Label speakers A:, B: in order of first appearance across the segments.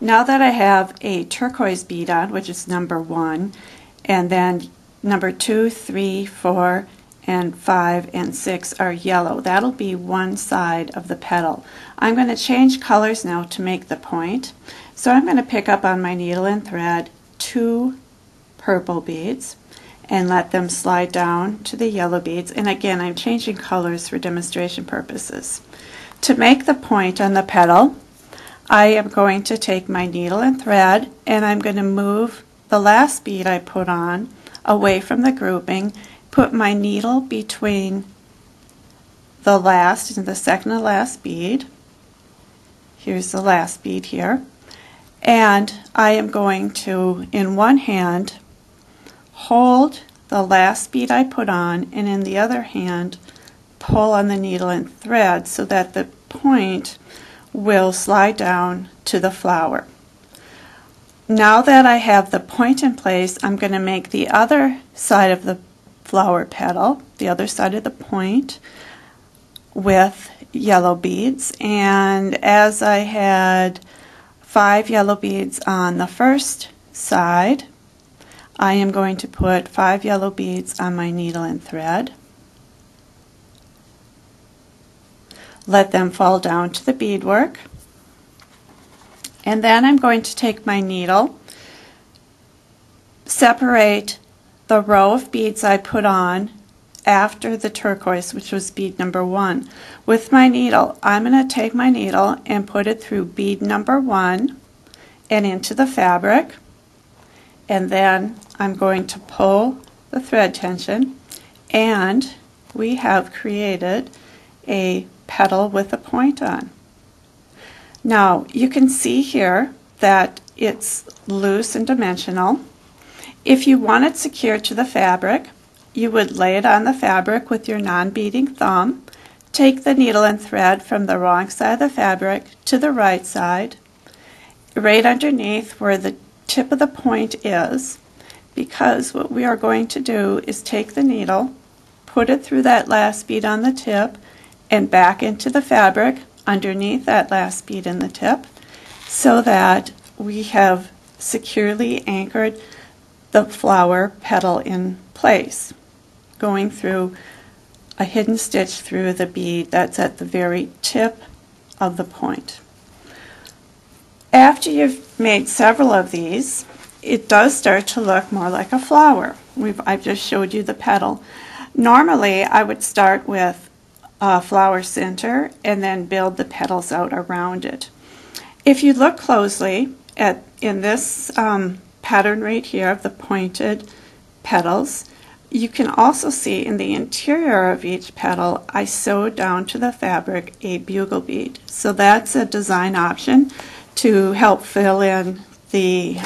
A: Now that I have a turquoise bead on, which is number 1, and then number 2, 3, 4, and 5, and 6 are yellow. That'll be one side of the petal. I'm going to change colors now to make the point. So I'm going to pick up on my needle and thread 2 purple beads and let them slide down to the yellow beads. And again, I'm changing colors for demonstration purposes. To make the point on the petal, I am going to take my needle and thread and I'm going to move the last bead I put on away from the grouping, put my needle between the last and the second to last bead. Here's the last bead here. And I am going to, in one hand, hold the last bead I put on, and in the other hand, pull on the needle and thread so that the point will slide down to the flower. Now that I have the point in place, I'm going to make the other side of the flower petal, the other side of the point, with yellow beads. And as I had 5 yellow beads on the first side, I am going to put 5 yellow beads on my needle and thread. Let them fall down to the beadwork. And then I'm going to take my needle, separate the row of beads I put on after the turquoise, which was bead number 1. With my needle, I'm going to take my needle and put it through bead number 1 and into the fabric. And then I'm going to pull the thread tension, and we have created a petal with a point on. Now you can see here that it's loose and dimensional. If you want it secured to the fabric, you would lay it on the fabric with your non-beading thumb, take the needle and thread from the wrong side of the fabric to the right side, right underneath where the tip of the point is, because what we are going to do is take the needle, put it through that last bead on the tip, and back into the fabric underneath that last bead in the tip, so that we have securely anchored the flower petal in place, going through a hidden stitch through the bead that's at the very tip of the point. After you've made several of these, it does start to look more like a flower. I've just showed you the petal. Normally I would start with a flower center and then build the petals out around it. If you look closely in this pattern right here of the pointed petals, you can also see in the interior of each petal I sewed down to the fabric a bugle bead. So that's a design option to help fill in the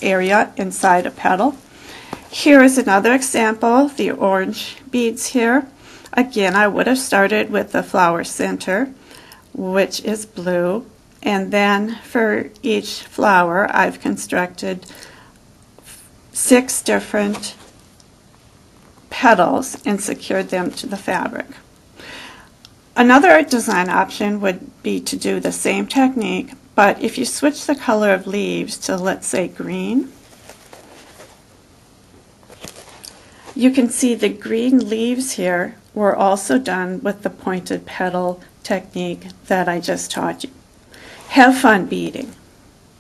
A: area inside a petal. Here is another example, the orange beads here. Again, I would have started with the flower center, which is blue, and then for each flower I've constructed 6 different petals and secured them to the fabric. Another design option would be to do the same technique, but if you switch the color of leaves to, let's say, green, you can see the green leaves here were also done with the pointed petal technique that I just taught you. Have fun beading.